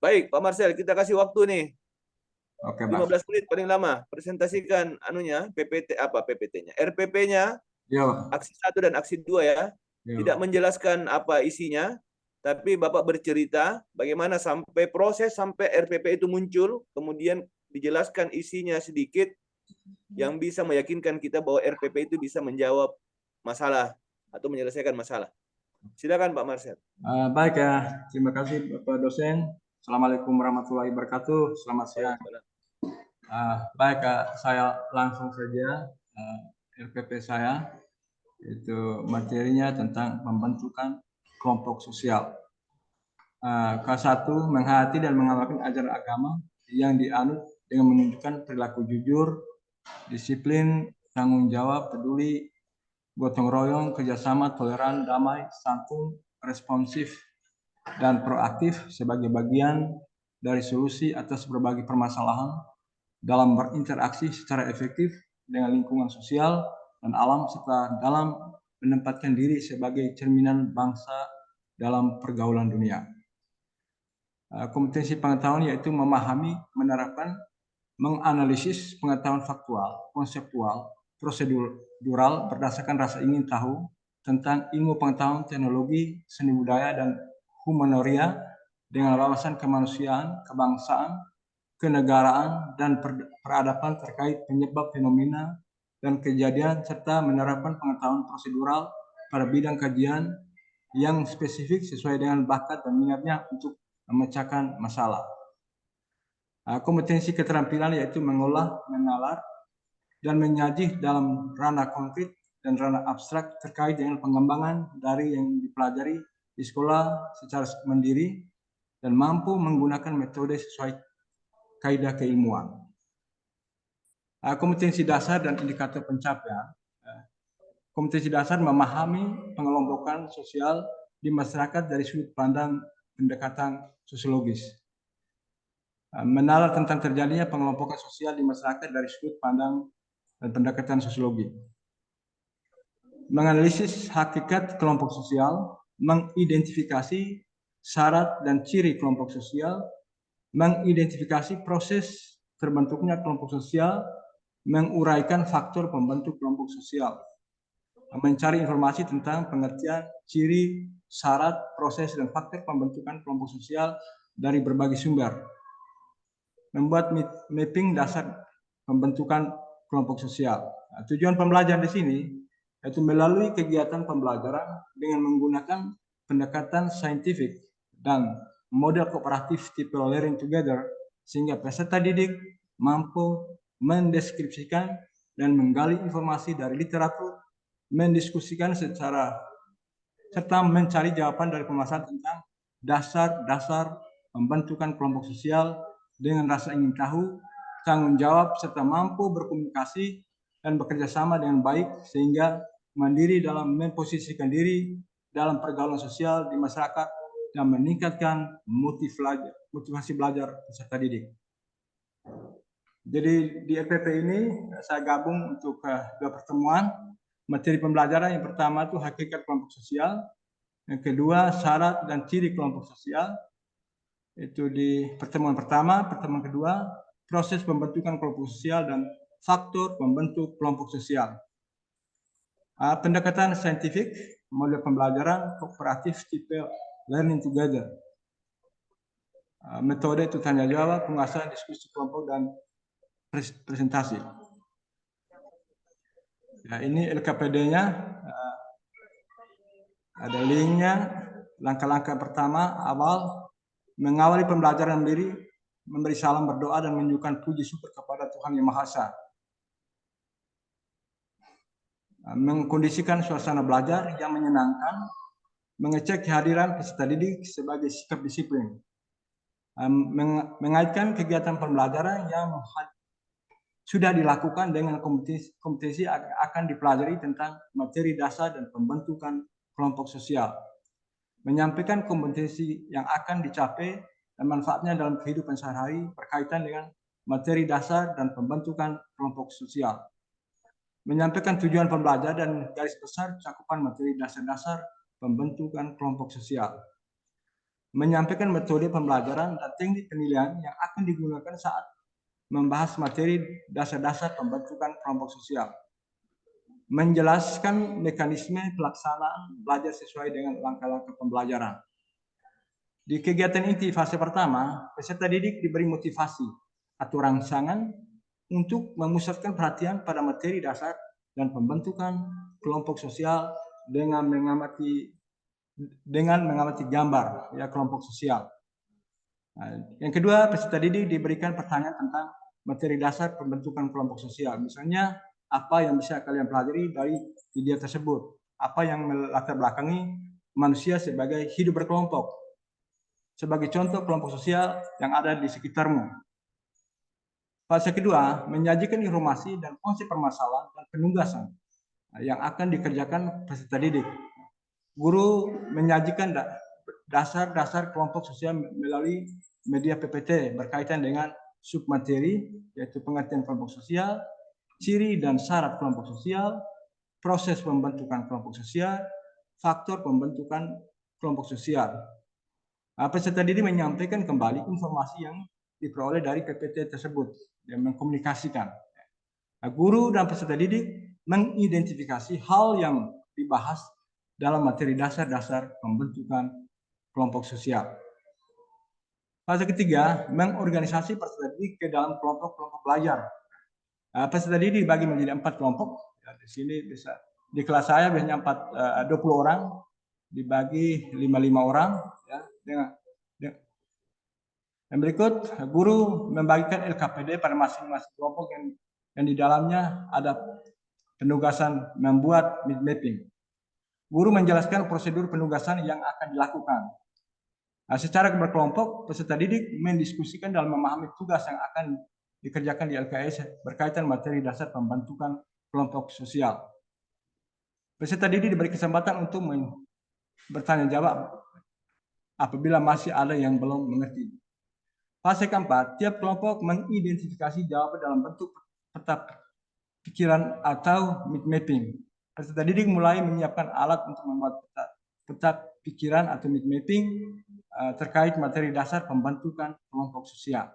Baik, Pak Marcel, kita kasih waktu nih. Oke, Mas. 15 menit paling lama. Presentasikan anunya, PPT apa PPT-nya? RPP-nya, Yo, aksi 1 dan aksi 2 ya. Tidak yo. menjelaskan apa isinya, tapi Bapak bercerita bagaimana sampai proses sampai RPP itu muncul, kemudian dijelaskan isinya sedikit yang bisa meyakinkan kita bahwa RPP itu bisa menjawab masalah atau menyelesaikan masalah. Silakan Pak Marcel. Baik ya, terima kasih Bapak dosen. Assalamualaikum warahmatullahi wabarakatuh. Selamat siang. Baik, saya langsung saja RPP saya, itu materinya tentang pembentukan kelompok sosial. K1, menghayati dan mengamalkan ajaran agama yang dianut dengan menunjukkan perilaku jujur, disiplin, tanggung jawab, peduli, gotong royong, kerjasama, toleran, damai, santun, responsif, dan proaktif sebagai bagian dari solusi atas berbagai permasalahan dalam berinteraksi secara efektif dengan lingkungan sosial dan alam, serta dalam menempatkan diri sebagai cerminan bangsa dalam pergaulan dunia. Kompetensi pengetahuan yaitu memahami, menerapkan, menganalisis pengetahuan faktual, konseptual, prosedural berdasarkan rasa ingin tahu tentang ilmu pengetahuan, teknologi, seni budaya, dan humanoria dengan wawasan kemanusiaan, kebangsaan, kenegaraan, dan peradaban terkait penyebab fenomena dan kejadian, serta menerapkan pengetahuan prosedural pada bidang kajian yang spesifik sesuai dengan bakat dan minatnya untuk memecahkan masalah. Kompetensi keterampilan yaitu mengolah, menalar, dan menyaji dalam ranah konkret dan ranah abstrak terkait dengan pengembangan dari yang dipelajari di sekolah secara mandiri dan mampu menggunakan metode sesuai kaidah keilmuan. Kompetensi dasar dan indikator pencapaian. Kompetensi dasar memahami pengelompokan sosial di masyarakat dari sudut pandang pendekatan sosiologis. Menalar tentang terjadinya pengelompokan sosial di masyarakat dari sudut pandang dan pendekatan sosiologi. Menganalisis hakikat kelompok sosial, mengidentifikasi syarat dan ciri kelompok sosial, mengidentifikasi proses terbentuknya kelompok sosial, menguraikan faktor pembentuk kelompok sosial, mencari informasi tentang pengertian, ciri, syarat, proses, dan faktor pembentukan kelompok sosial dari berbagai sumber, membuat mapping dasar pembentukan kelompok sosial. Tujuan pembelajaran di sini yaitu melalui kegiatan pembelajaran dengan menggunakan pendekatan saintifik dan model kooperatif tipe learning together, sehingga peserta didik mampu mendeskripsikan dan menggali informasi dari literatur, mendiskusikan serta mencari jawaban dari permasalahan tentang dasar-dasar pembentukan kelompok sosial dengan rasa ingin tahu, tanggung jawab, serta mampu berkomunikasi dan bekerja sama dengan baik sehingga mandiri dalam memposisikan diri dalam pergaulan sosial di masyarakat dan meningkatkan motivasi belajar peserta didik. Jadi di RPP ini saya gabung untuk dua pertemuan. Materi pembelajaran yang pertama itu hakikat kelompok sosial, yang kedua syarat dan ciri kelompok sosial. Itu di pertemuan pertama. Pertemuan kedua proses pembentukan kelompok sosial dan faktor pembentuk kelompok sosial. Pendekatan saintifik, model pembelajaran kooperatif tipe learning together. Metode itu tanya jawab, penguasaan diskusi kelompok, dan presentasi. Ya, ini LKPD-nya, ada linknya. Langkah-langkah pertama awal, mengawali pembelajaran mandiri, memberi salam, berdoa, dan menunjukkan puji syukur kepada Tuhan Yang Maha Esa. Mengkondisikan suasana belajar yang menyenangkan, mengecek kehadiran peserta didik sebagai sikap disiplin, mengaitkan kegiatan pembelajaran yang sudah dilakukan dengan kompetensi akan dipelajari tentang materi dasar dan pembentukan kelompok sosial, menyampaikan kompetensi yang akan dicapai dan manfaatnya dalam kehidupan sehari-hari berkaitan dengan materi dasar dan pembentukan kelompok sosial, menyampaikan tujuan pembelajaran dan garis besar cakupan materi dasar-dasar pembentukan kelompok sosial, menyampaikan metode pembelajaran dan teknik penilaian yang akan digunakan saat membahas materi dasar-dasar pembentukan kelompok sosial, menjelaskan mekanisme pelaksanaan belajar sesuai dengan langkah-langkah pembelajaran. Di kegiatan inti fase pertama, peserta didik diberi motivasi atau rangsangan untuk memusatkan perhatian pada materi dasar dan pembentukan kelompok sosial dengan mengamati gambar ya kelompok sosial. Nah, yang kedua, peserta didik diberikan pertanyaan tentang materi dasar pembentukan kelompok sosial. Misalnya, apa yang bisa kalian pelajari dari video tersebut? Apa yang melatar belakangi manusia sebagai hidup berkelompok? Sebagai contoh kelompok sosial yang ada di sekitarmu. Fase kedua, menyajikan informasi dan konsep permasalahan dan penugasan yang akan dikerjakan peserta didik. Guru menyajikan dasar-dasar kelompok sosial melalui media PPT berkaitan dengan submateri, yaitu pengertian kelompok sosial, ciri dan syarat kelompok sosial, proses pembentukan kelompok sosial, faktor pembentukan kelompok sosial. Peserta didik menyampaikan kembali informasi yang diperoleh dari PPT tersebut yang mengkomunikasikan. Guru dan peserta didik mengidentifikasi hal yang dibahas dalam materi dasar-dasar pembentukan kelompok sosial. Fase ketiga, mengorganisasi peserta didik ke dalam kelompok-kelompok belajar. Peserta didik dibagi menjadi 4 kelompok. Di sini bisa di kelas saya biasanya 20 orang dibagi 5 orang ya. Dan berikut, guru membagikan LKPD pada masing-masing kelompok yang di dalamnya ada penugasan membuat mid mapping. Guru menjelaskan prosedur penugasan yang akan dilakukan. Secara berkelompok, peserta didik mendiskusikan dalam memahami tugas yang akan dikerjakan di LKS berkaitan materi dasar pembentukan kelompok sosial. Peserta didik diberi kesempatan untuk bertanya jawab apabila masih ada yang belum mengerti. Fase keempat, tiap kelompok mengidentifikasi jawaban dalam bentuk peta pikiran atau mid mapping. Peserta didik mulai menyiapkan alat untuk membuat peta pikiran atau mid mapping terkait materi dasar pembentukan kelompok sosial.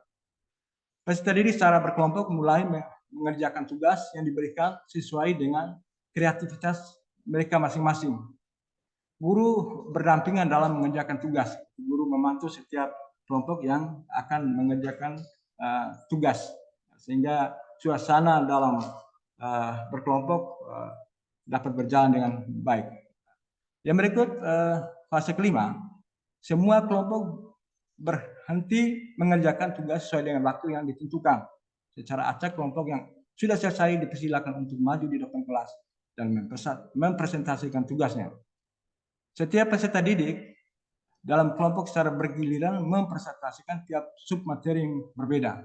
Peserta didik secara berkelompok mulai mengerjakan tugas yang diberikan sesuai dengan kreativitas mereka masing-masing. Guru berdampingan dalam mengerjakan tugas. Guru memantau setiap kelompok yang akan mengerjakan tugas, sehingga suasana dalam berkelompok dapat berjalan dengan baik. Yang berikut, fase kelima, semua kelompok berhenti mengerjakan tugas sesuai dengan waktu yang ditentukan. Secara acak, kelompok yang sudah selesai dipersilakan untuk maju di depan kelas dan mempresentasikan tugasnya. Setiap peserta didik dalam kelompok secara bergiliran mempresentasikan tiap submateri yang berbeda.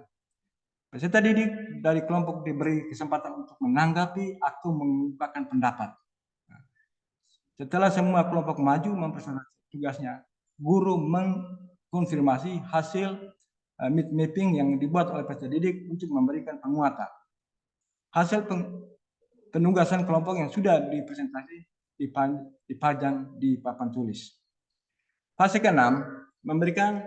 Peserta didik dari kelompok diberi kesempatan untuk menanggapi atau mengungkapkan pendapat. Setelah semua kelompok maju mempresentasikan tugasnya, guru mengkonfirmasi hasil mid mapping yang dibuat oleh peserta didik untuk memberikan penguatan. Hasil penugasan kelompok yang sudah dipresentasi dipajang di papan tulis. Fase ke-6 memberikan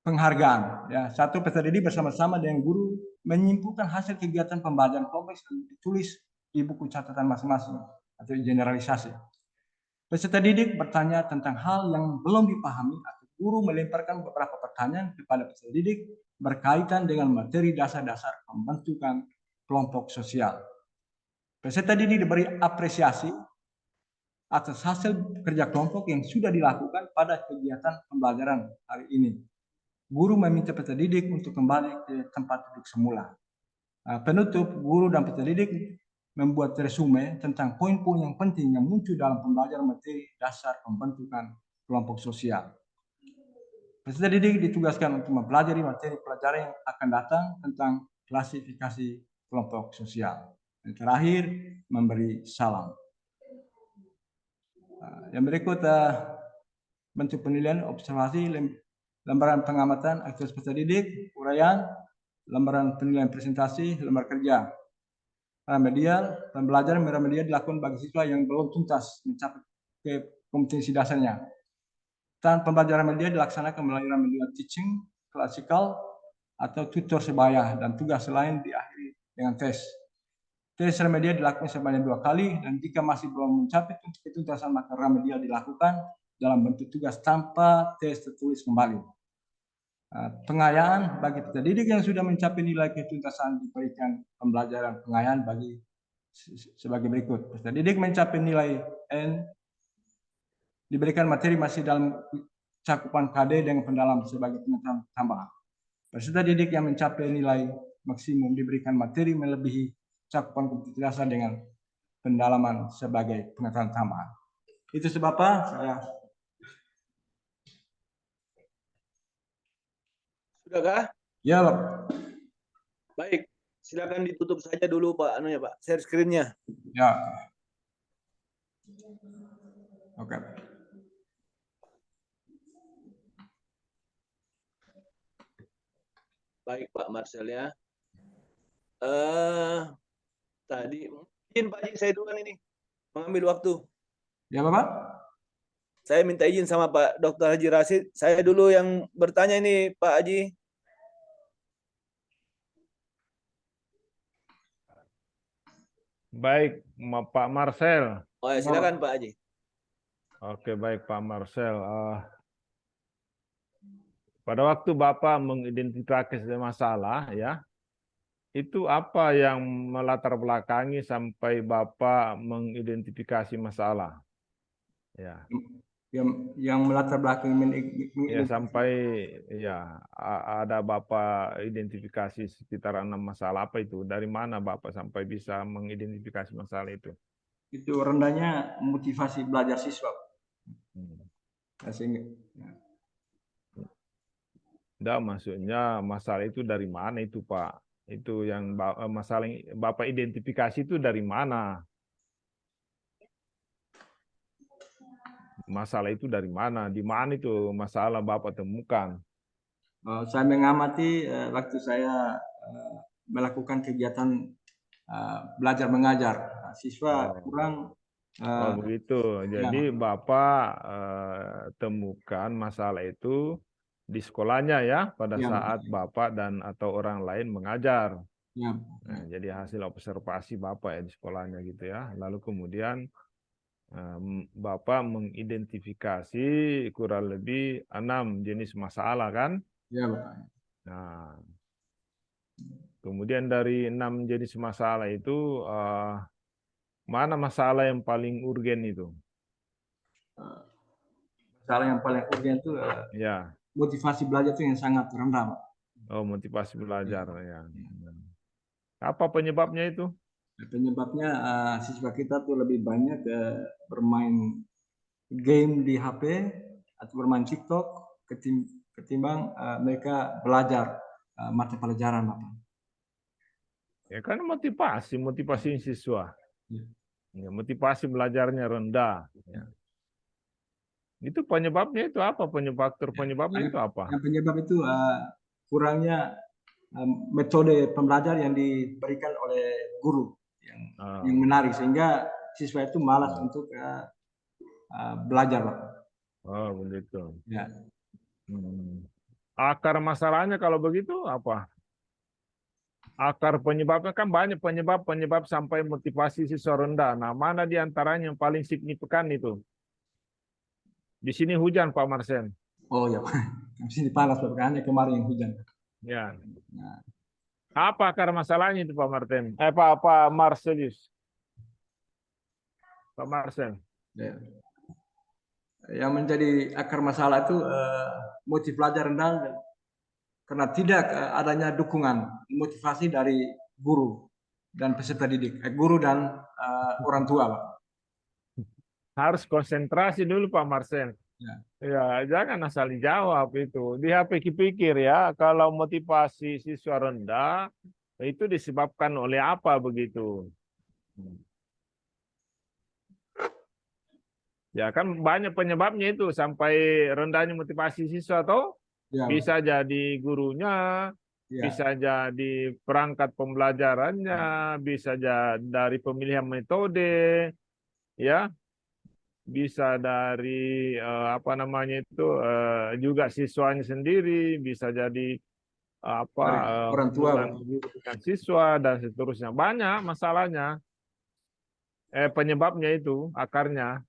penghargaan. Ya, satu peserta didik bersama-sama dengan guru menyimpulkan hasil kegiatan pembelajaran kelompok yang ditulis di buku catatan masing-masing atau generalisasi. Peserta didik bertanya tentang hal yang belum dipahami atau guru melemparkan beberapa pertanyaan kepada peserta didik berkaitan dengan materi dasar-dasar pembentukan kelompok sosial. Peserta didik diberi apresiasi atas hasil kerja kelompok yang sudah dilakukan pada kegiatan pembelajaran hari ini. Guru meminta peserta didik untuk kembali ke tempat duduk semula. Penutup, guru dan peserta didik membuat resume tentang poin-poin yang penting yang muncul dalam pembelajaran materi dasar pembentukan kelompok sosial. Peserta didik ditugaskan untuk mempelajari materi pelajaran yang akan datang tentang klasifikasi kelompok sosial. Dan terakhir, memberi salam. Yang berikut, bentuk penilaian, observasi, lembaran pengamatan, aktivitas peserta didik, uraian, lembaran penilaian presentasi, lembar kerja. Remedial, pembelajaran remedial dilakukan bagi siswa yang belum tuntas mencapai kompetensi dasarnya. Dan pembelajaran media dilaksanakan melalui media teaching, klasikal, atau tutor sebaya, dan tugas lain diakhiri dengan tes. Tes remedial dilakukan sebanyak 2 kali, dan jika masih belum mencapai tuntasan maka remedial dilakukan dalam bentuk tugas tanpa tes tertulis kembali. Pengayaan bagi peserta didik yang sudah mencapai nilai ketuntasan diberikan pembelajaran pengayaan bagi sebagai berikut. Peserta didik mencapai nilai N diberikan materi masih dalam cakupan KD dengan pendalam sebagai pengetahuan tambahan. Peserta didik yang mencapai nilai maksimum diberikan materi melebihi cakupan kompetensi dasar dengan pendalaman sebagai pengetahuan tambahan. Itu sebabnya saya. Sudahkah? Ya, Pak. Baik, silakan ditutup saja dulu Pak anunya Pak, share screen-nya. Ya. Oke. Baik Pak Marcel ya. Tadi mungkin Pak Haji saya duluan ini mengambil waktu. Ya, Bapak. Saya minta izin sama Pak Dr. Haji Rashid. Saya dulu yang bertanya ini Pak Haji. Baik, Pak Marcel. Oh ya, silakan Pak Haji. Oke, baik Pak Marcel. Pada waktu Bapak mengidentifikasi masalah, ya, itu apa yang melatar belakangi sampai Bapak mengidentifikasi masalah? Ya, Yang melatar belakangi ya sampai ya ada Bapak identifikasi sekitar 6 masalah apa itu? Dari mana Bapak sampai bisa mengidentifikasi masalah itu? itu rendahnya motivasi belajar siswa. Sehingga, ya. Enggak, maksudnya masalah itu dari mana itu Pak? Itu yang masalah yang Bapak identifikasi itu dari mana? Masalah itu dari mana? Di mana itu masalah Bapak temukan? Saya mengamati waktu saya melakukan kegiatan belajar mengajar, siswa kurang. Oh begitu. Jadi Ya. Bapak temukan masalah itu di sekolahnya ya, pada Ya. saat Bapak dan atau orang lain mengajar. Ya. Nah, jadi hasil observasi Bapak ya di sekolahnya gitu ya. Lalu kemudian Bapak mengidentifikasi kurang lebih 6 jenis masalah kan? Ya, Bapak. Nah, kemudian dari 6 jenis masalah itu mana masalah yang paling urgen itu? Masalah yang paling urgen itu Ya. motivasi belajar itu yang sangat rendah, Pak. Oh, motivasi belajar ya. Apa penyebabnya itu? Penyebabnya siswa kita tuh lebih banyak bermain game di HP atau bermain TikTok ketimbang mereka belajar mata pelajaran, Bapak. Ya kan motivasi siswa. Ya. Ya, motivasi belajarnya rendah. Ya. Itu penyebabnya itu apa? Penyebabnya itu apa? Yang penyebab itu kurangnya metode pembelajar yang diberikan oleh guru yang menarik sehingga siswa itu malas untuk belajar, Pak. Oh begitu. Ya. Akar masalahnya kalau begitu apa? Akar penyebabnya kan banyak penyebab sampai motivasi siswa rendah. Nah, mana di antaranya yang paling signifikan itu? Di sini hujan, Pak Marsen. Oh ya, Pak. Di sini panas, Pak. Hanya kemarin yang hujan. Ya. Nah. Apa akar masalahnya itu, Pak Martin? Pak Marcelius. Pak Marcel. Ya. Yang menjadi akar masalah itu motivasi belajar rendah karena tidak adanya dukungan motivasi dari guru dan peserta didik, guru dan orang tua, Pak. Harus konsentrasi dulu Pak Marcel. Ya, jangan asal dijawab itu. Dia pikir-pikir ya, kalau motivasi siswa rendah itu disebabkan oleh apa begitu? Ya kan banyak penyebabnya itu sampai rendahnya motivasi siswa atau Ya. Bisa jadi gurunya, bisa jadi perangkat pembelajarannya, bisa jadi dari pemilihan metode, ya. bisa dari apa namanya itu juga siswanya sendiri, bisa jadi apa Dari orang tua, hubungan Bapak. guru dengan siswa dan seterusnya. Banyak masalahnya, penyebabnya itu akarnya.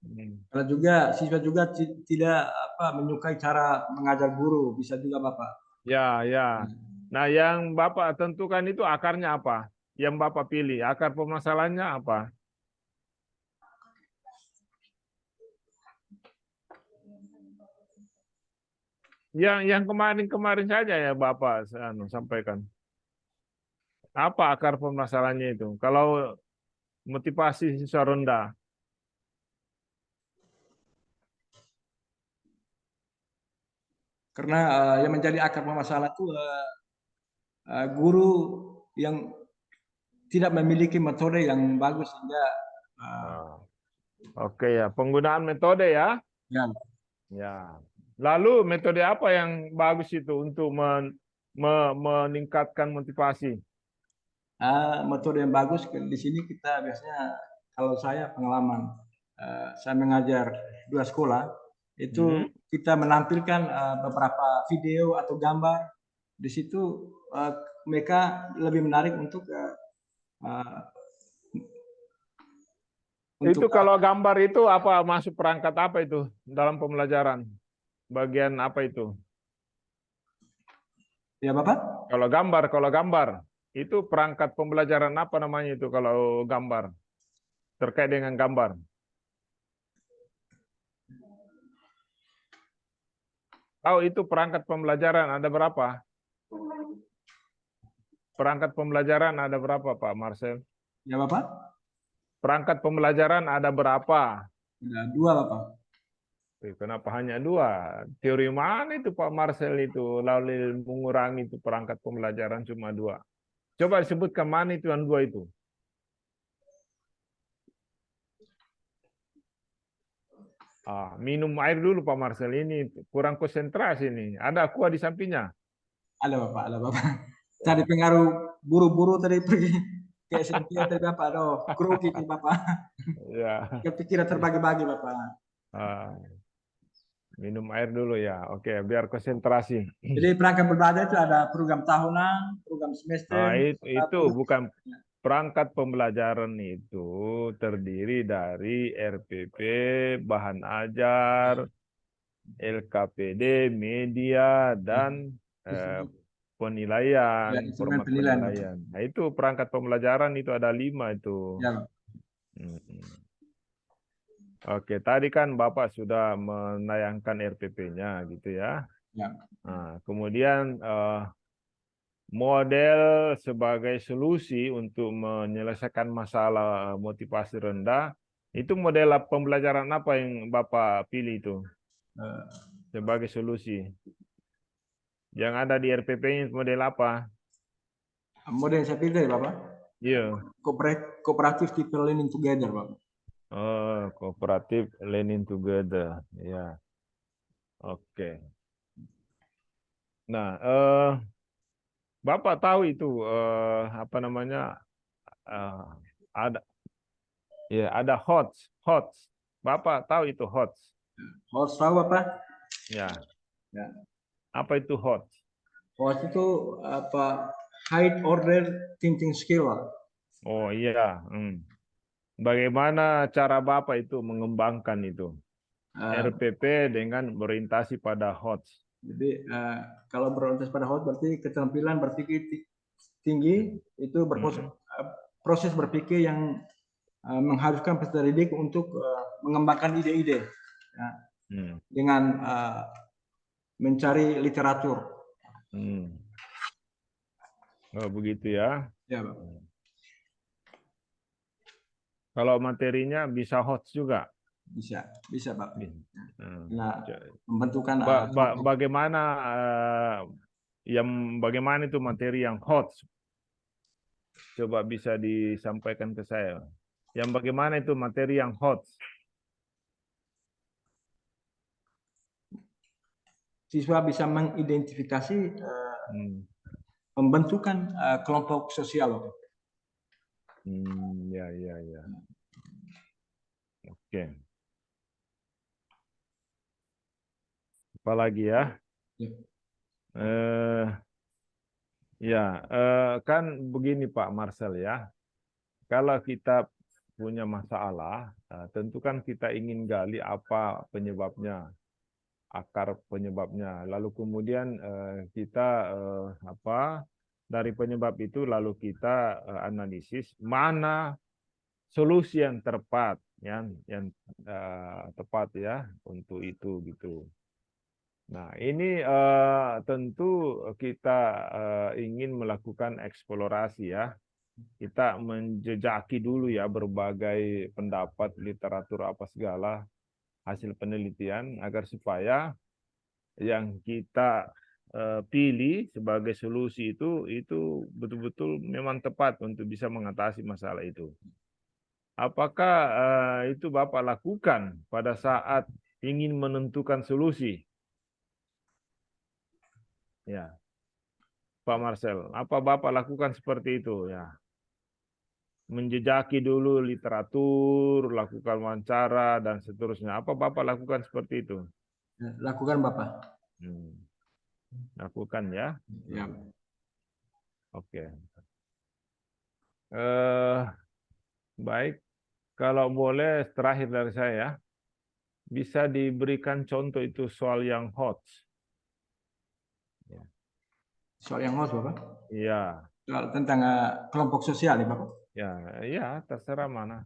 Kalau juga siswa juga tidak menyukai cara mengajar guru, bisa juga Bapak. Ya, ya. Nah, yang Bapak tentukan itu akarnya apa? Yang Bapak pilih, akar permasalahannya apa? Yang kemarin-kemarin saja ya Bapak sampaikan. Apa akar permasalahannya itu? Kalau motivasi siswa rendah, Karena yang menjadi akar permasalahan itu guru yang tidak memiliki metode yang bagus sehingga ah, oke ya, penggunaan metode ya. ya, Ya. Lalu metode apa yang bagus itu untuk meningkatkan motivasi? metode yang bagus di sini kita biasanya, kalau saya pengalaman saya mengajar 2 sekolah itu kita menampilkan beberapa video atau gambar di situ, mereka lebih menarik untuk Itu kalau gambar itu apa masuk perangkat apa itu dalam pembelajaran? Bagian apa itu? ya Bapak. Kalau gambar itu perangkat pembelajaran apa namanya itu kalau gambar? Terkait dengan gambar. Tahu itu perangkat pembelajaran ada berapa? Perangkat pembelajaran ada berapa Pak Marcel? Ya Bapak. Perangkat pembelajaran ada berapa? Ada 2 Bapak. Kenapa hanya 2? Teori mana itu Pak Marcel itu? Lalu mengurangi itu perangkat pembelajaran cuma 2. Coba disebutkan mana itu yang 2 itu? Minum air dulu Pak Marcel, ini kurang konsentrasi nih. Ada aqua di sampingnya? Ada Bapak, ada Bapak. Tadi pengaruh buru-buru tadi pergi ke SMP tadi Bapak, aduh, grogi nih Bapak. Ya. Kepikiran terbagi-bagi Bapak. Minum air dulu ya. Oke, biar konsentrasi. Jadi perangkat berbeda itu ada program tahunan, program semester. Itu bukan perangkat pembelajaran, itu terdiri dari RPP, bahan ajar, LKPD, media, dan penilaian, Ya, instrumen format penilaian. penilaian. Nah, itu perangkat pembelajaran itu ada 5 itu. Ya. Oke, tadi kan Bapak sudah menayangkan RPP-nya gitu ya. Ya. Nah, kemudian model sebagai solusi untuk menyelesaikan masalah motivasi rendah, itu model pembelajaran apa yang Bapak pilih itu sebagai solusi? Yang ada di RPP-nya model apa? Model yang saya pilih dari Bapak. Iya. Cooperative People Learning Together Bapak. Oh, cooperative learning together. Ya. Oke. Nah, Bapak tahu itu apa namanya? Ada ada HOTS. Bapak tahu itu HOTS? HOTS tahu Bapak? Ya. Ya. Apa itu HOTS? HOTS itu apa? High Order Thinking Skill. Oh iya. Bagaimana cara Bapak itu mengembangkan itu RPP dengan berorientasi pada HOTS? Jadi kalau berorientasi pada HOTS berarti keterampilan berpikir tinggi itu proses berpikir yang mengharuskan peserta didik untuk mengembangkan ide-ide ya, dengan mencari literatur. Oh begitu ya. Ya, Pak. Kalau materinya bisa HOTS juga. Bisa Pak. Nah, Nah, membentukkan bagaimana bagaimana itu materi yang HOTS? Coba bisa disampaikan ke saya. Yang bagaimana itu materi yang HOTS? Siswa bisa mengidentifikasi pembentukan kelompok sosial. Ya. Oke. apalagi ya? Ya. Eh, ya, kan begini Pak Marcel ya. Kalau kita punya masalah, tentu kan kita ingin gali apa penyebabnya, akar penyebabnya. Lalu kemudian kita dari penyebab itu lalu kita analisis mana solusi yang tepat, yang tepat ya untuk itu gitu. Nah, ini tentu kita ingin melakukan eksplorasi ya. Kita menjejaki dulu ya berbagai pendapat, literatur apa segala, hasil penelitian agar supaya yang kita pilih sebagai solusi itu betul-betul memang tepat untuk bisa mengatasi masalah itu. Apakah itu Bapak lakukan pada saat ingin menentukan solusi? Ya, Pak Marcel, apa Bapak lakukan seperti itu ya? Menjejaki dulu literatur, lakukan wawancara dan seterusnya. Apa Bapak lakukan seperti itu? Ya, lakukan Bapak. Lakukan ya. Ya. Oke. Baik. Kalau boleh terakhir dari saya, bisa diberikan contoh itu soal yang hot. Soal yang host Bapak. Iya. Soal tentang kelompok sosial ya Bapak. Ya, ya terserah mana.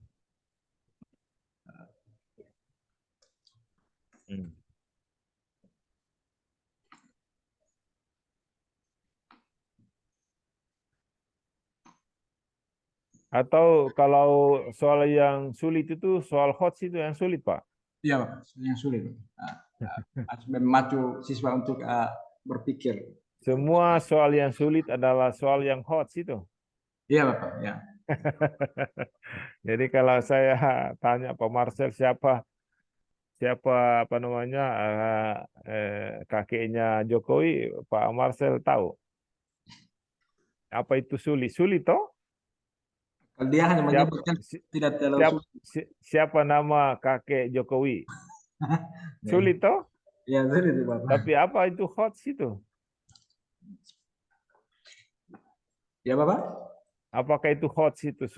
Atau kalau soal yang sulit itu, soal hot itu yang sulit, Pak. Iya Bapak, yang sulit. Memacu siswa untuk berpikir. Semua soal yang sulit adalah soal yang hot itu. Iya Bapak, ya. Jadi kalau saya tanya Pak Marcel siapa apa namanya kakeknya Jokowi, Pak Marcel tahu. Apa itu sulit? Sulit toh? Kalau dia hanya menyebutkan tidak terlalu sulit. Siapa nama kakek Jokowi? Sulit toh? Ya, sulit itu Bapak. Tapi apa itu hot itu? Ya Bapak? Apakah itu hot itu?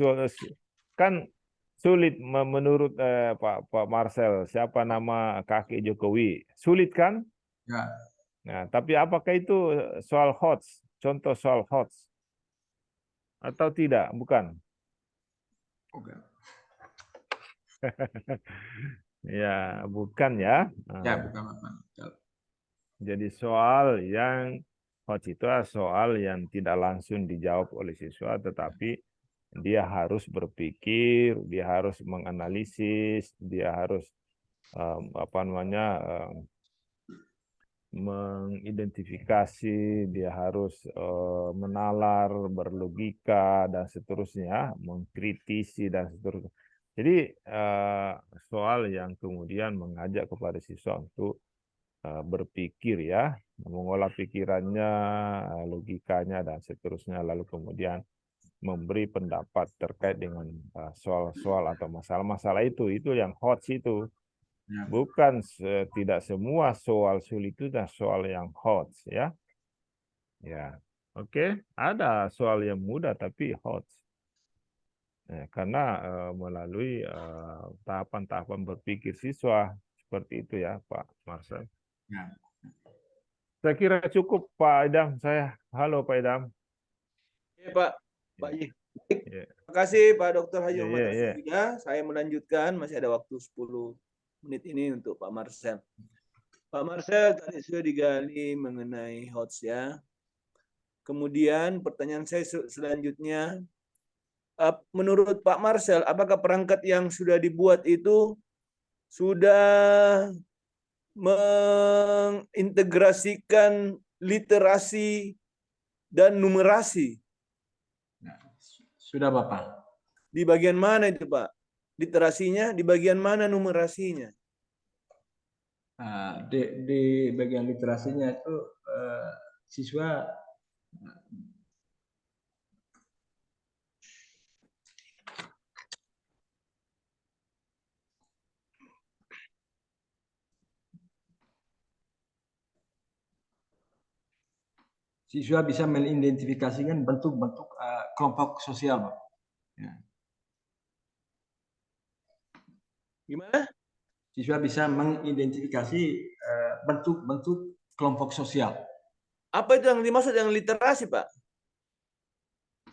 Kan sulit menurut Pak Marcel. Siapa nama kakek Jokowi? Sulit kan? Ya. Nah, tapi apakah itu soal hot? Contoh soal hot? Atau tidak? Bukan. Oke. Ya, bukan ya. Ya, bukan Bapak. Jadi soal yang hot itu adalah soal yang tidak langsung dijawab oleh siswa, tetapi dia harus berpikir, dia harus menganalisis, dia harus mengidentifikasi, dia harus menalar, berlogika dan seterusnya, mengkritisi dan seterusnya. Jadi soal yang kemudian mengajak kepada siswa untuk berpikir ya, mengolah pikirannya, logikanya dan seterusnya, lalu kemudian memberi pendapat terkait dengan soal-soal atau masalah-masalah itu yang hot itu. Ya. Bukan tidak semua soal sulit itu soal yang hot ya. Ya. Oke, ada soal yang mudah tapi hot. Karena melalui tahapan-tahapan berpikir siswa seperti itu ya, Pak Marcel. Ya. Saya kira cukup Pak Idam. Halo Pak Idam. Ya, Pak. Pak Yi. Ya. Terima kasih Pak Dr. Haji Muhammad Ya. Asfiqah. Saya melanjutkan, masih ada waktu 10 menit ini untuk Pak Marcel. Pak Marcel tadi sudah digali mengenai HOTS ya. Kemudian pertanyaan saya selanjutnya, menurut Pak Marcel, apakah perangkat yang sudah dibuat itu sudah mengintegrasikan literasi dan numerasi? Sudah Bapak. Di bagian mana itu Pak? Literasinya, di bagian mana numerasinya? Di bagian literasinya itu siswa siswa bisa mengidentifikasikan bentuk-bentuk kelompok sosial, Pak. Ya. Gimana? Siswa bisa mengidentifikasi bentuk-bentuk kelompok sosial. Apa itu yang dimaksud dengan literasi, Pak?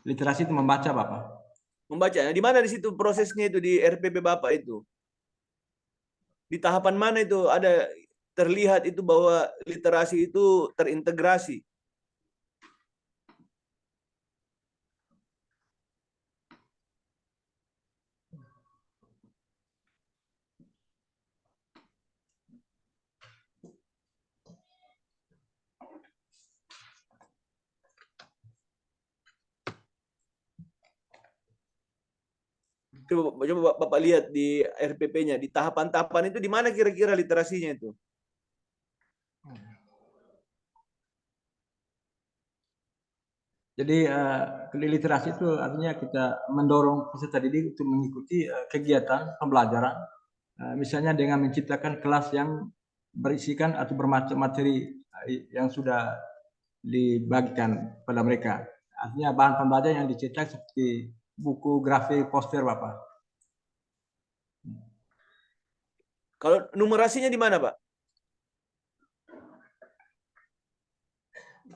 Literasi itu membaca, Bapak. Membaca. Nah, di mana di situ prosesnya itu di RPP Bapak itu? Di tahapan mana itu ada terlihat itu bahwa literasi itu terintegrasi? Coba Bapak lihat di RPP-nya, di tahapan-tahapan itu di mana kira-kira literasinya itu? Jadi literasi itu artinya kita mendorong peserta didik untuk mengikuti kegiatan pembelajaran, misalnya dengan menciptakan kelas yang berisikan atau bermacam materi yang sudah dibagikan pada mereka. Artinya bahan pembelajaran yang dicetak seperti buku, grafik, poster, Bapak. Kalau numerasinya di mana, Pak?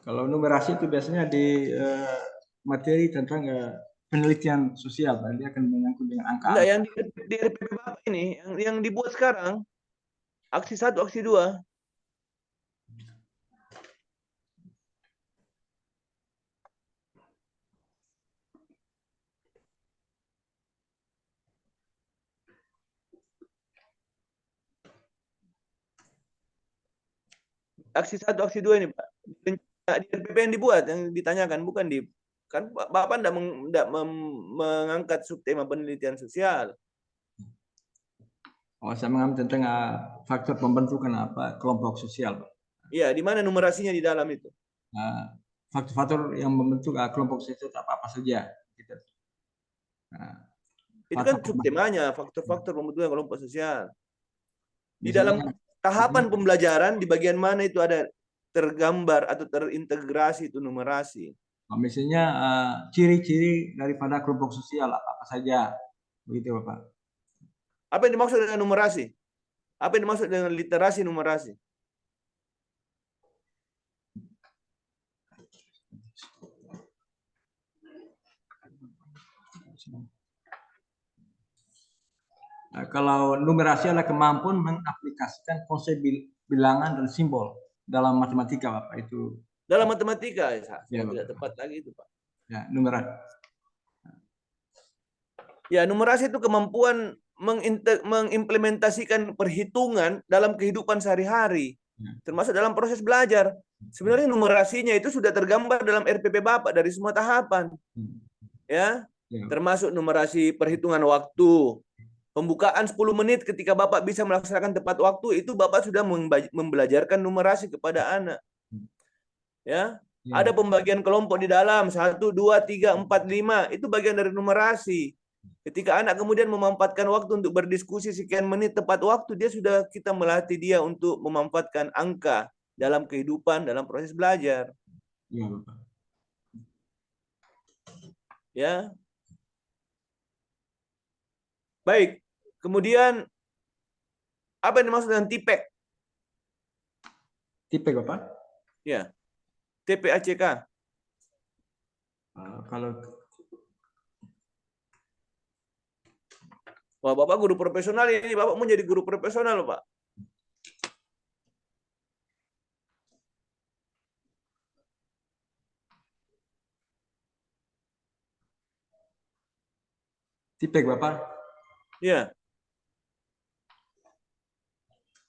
Kalau numerasi itu biasanya di materi tentang penelitian sosial, Pak. Dia akan menyangkut dengan angka. Enggak, yang di RPP Bapak ini, yang dibuat sekarang, aksi 1, aksi 2. Aksi 1, aksi 2 ini, Pak. Di RPP yang dibuat, yang ditanyakan, bukan di... Kan Bapak tidak mengangkat subtema penelitian sosial. Oh, saya mengambil tentang faktor pembentukan kelompok sosial, Pak. Iya, di mana numerasinya di dalam itu? Faktor-faktor yang membentuk kelompok sosial apa saja. Gitu. Itu kan subtemanya, faktor-faktor pembentukan kelompok sosial. Di dalam tahapan pembelajaran, di bagian mana itu ada tergambar atau terintegrasi itu numerasi. Misalnya ciri-ciri daripada kelompok sosial apa saja, begitu Bapak. Apa yang dimaksud dengan numerasi? Apa yang dimaksud dengan literasi numerasi? Nah, kalau numerasi adalah kemampuan mengaplikasikan konsep bilangan dan simbol dalam matematika, Bapak. Itu dalam matematika, ya, tidak tepat lagi itu, Pak. Ya, numerasi. Ya, numerasi itu kemampuan mengimplementasikan perhitungan dalam kehidupan sehari-hari, termasuk dalam proses belajar. Sebenarnya numerasinya itu sudah tergambar dalam RPP Bapak dari semua tahapan. Ya, termasuk numerasi perhitungan waktu. Pembukaan 10 menit ketika Bapak bisa melaksanakan tepat waktu, itu Bapak sudah membelajarkan numerasi kepada anak. Ya, ada pembagian kelompok di dalam 1, 2, 3, 4, 5, itu bagian dari numerasi. Ketika anak kemudian memanfaatkan waktu untuk berdiskusi sekian menit tepat waktu, dia sudah kita melatih dia untuk memanfaatkan angka dalam kehidupan, dalam proses belajar. Ya. Baik. Kemudian apa yang dimaksud dengan TPEC? TPEC, Bapak? Ya. TPACK. Kalau wah, Bapak guru profesional ini, Bapak mau jadi guru profesional, Pak. TPEC, Bapak? Ya.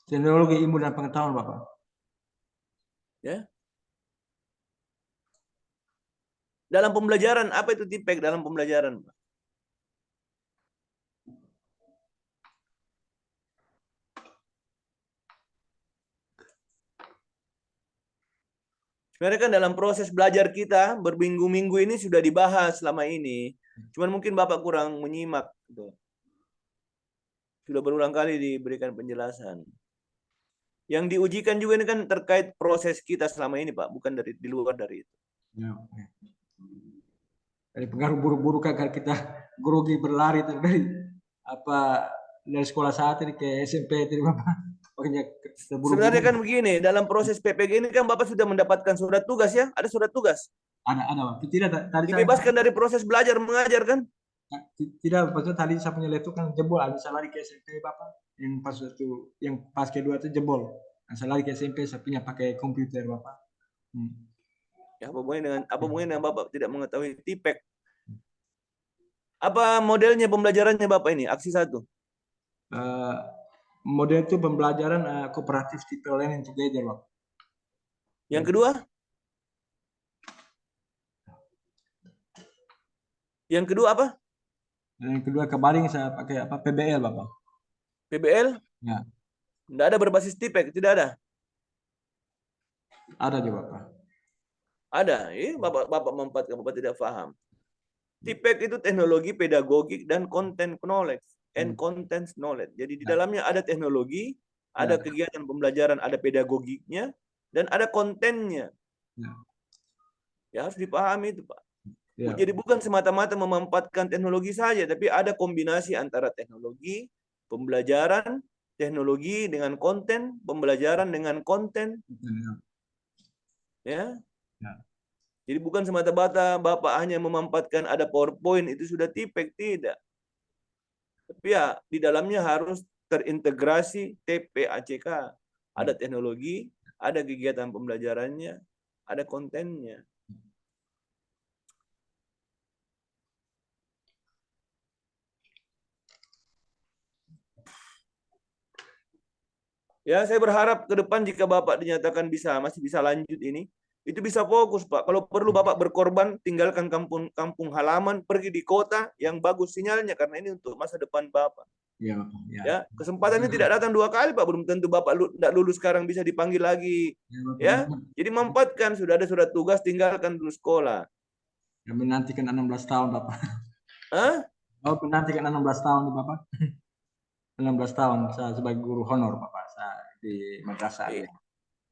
Teknologi ilmu dan pengetahuan, Bapak. Ya. Dalam pembelajaran, apa itu TPEC dalam pembelajaran, Pak? Sebenarnya kan dalam proses belajar kita berminggu-minggu ini sudah dibahas selama ini. Cuman mungkin Bapak kurang menyimak. Sudah berulang kali diberikan penjelasan. Yang diujikan juga ini kan terkait proses kita selama ini, Pak, bukan dari di luar dari itu. Ya, oke. Dari pengaruh buruk-buruk agar kita grogi berlari dari sekolah saat ini ke SMP tadi Bapak. Pokoknya Sebenarnya kan begini, dalam proses PPG ini kan Bapak sudah mendapatkan surat tugas ya? Ada surat tugas? ada Bapak. Tidak tadi Dibebaskan dari proses belajar mengajar kan? tidak, betul tadi saya punya laptop kan jebol, ada saya lari ke SMP Bapak. Yang pas kedua itu jebol. Saya lari ke SMP, saya punya pakai komputer Bapak. Ya, apa mungkin dengan Bapak tidak mengetahui TPEC? Apa modelnya pembelajarannya Bapak ini? Aksi 1. Model itu pembelajaran kooperatif tipe learning together Bapak. Yang kedua? Yang kedua apa? Yang kedua kemarin saya pakai apa PBL Bapak. PBL? Ya. Tidak ada berbasis TPEC, tidak ada? Ada juga Bapak. Ada. Bapak memanfaatkan, Bapak tidak paham. TPEC itu teknologi pedagogik dan content knowledge and content knowledge. Jadi di dalamnya ada teknologi, ada kegiatan pembelajaran, ada pedagogiknya, dan ada kontennya. Ya harus dipahami itu Pak. Ya. Jadi bukan semata-mata memanfaatkan teknologi saja, tapi ada kombinasi antara teknologi, pembelajaran, teknologi dengan konten, pembelajaran dengan konten. Ya. Jadi bukan semata-mata Bapak hanya memanfaatkan ada PowerPoint itu sudah TPEC, tidak. Tapi ya di dalamnya harus terintegrasi TPACK. Ada teknologi, ada kegiatan pembelajarannya, ada kontennya. Ya, saya berharap ke depan jika Bapak dinyatakan masih bisa lanjut ini, itu bisa fokus, Pak. Kalau perlu Bapak berkorban, tinggalkan kampung halaman, pergi di kota yang bagus sinyalnya, karena ini untuk masa depan Bapak. Ya, kesempatannya tidak datang 2 kali, Pak. Belum tentu Bapak tidak lulus sekarang bisa dipanggil lagi. Ya, jadi manfaatkan, sudah ada surat tugas, tinggalkan dulu sekolah. Ya, menantikan 16 tahun, Bapak. Hah? Oh, menantikan 16 tahun, Bapak. 16 tahun saya sebagai guru honor, Bapak, saya di madrasah.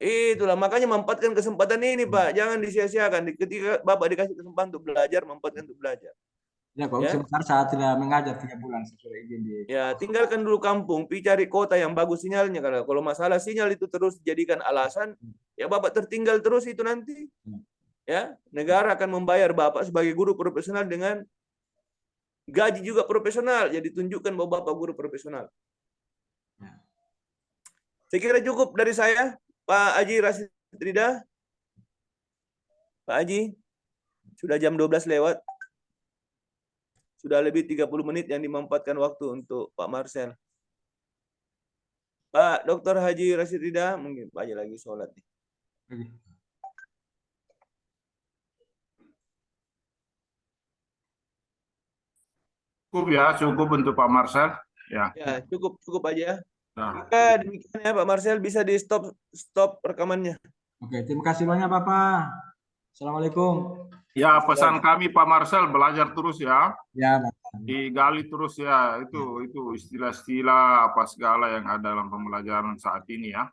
Itulah, makanya manfaatkan kesempatan ini, Pak. Jangan disia-siakan. Ketika Bapak dikasih kesempatan untuk belajar, manfaatkan untuk belajar. Ya, kalau sebentar saya tidak mengajar 3 bulan sesuai izin di. Ya, tinggalkan dulu kampung, cari kota yang bagus sinyalnya. Karena kalau masalah sinyal itu terus dijadikan alasan, ya Bapak tertinggal terus itu nanti. Ya, negara akan membayar Bapak sebagai guru profesional dengan gaji juga profesional. Jadi tunjukkan bahwa Bapak guru profesional. Saya kira cukup dari saya, Pak Haji Rashid Ridha. Pak Haji, sudah jam 12 lewat. Sudah lebih 30 menit yang dimanfaatkan waktu untuk Pak Marcel. Pak Dr. Haji Rashid Ridha, mungkin Pak Haji lagi sholat. Cukup ya, cukup untuk Pak Marcel. Ya, cukup aja. Jika demikian ya Pak Marcel, bisa di stop rekamannya. Oke, terima kasih banyak Bapak. Assalamualaikum. Ya, pesan kami Pak Marcel, belajar terus ya. Ya, Bapak. Digali terus ya, itu istilah-istilah apa segala yang ada dalam pembelajaran saat ini ya.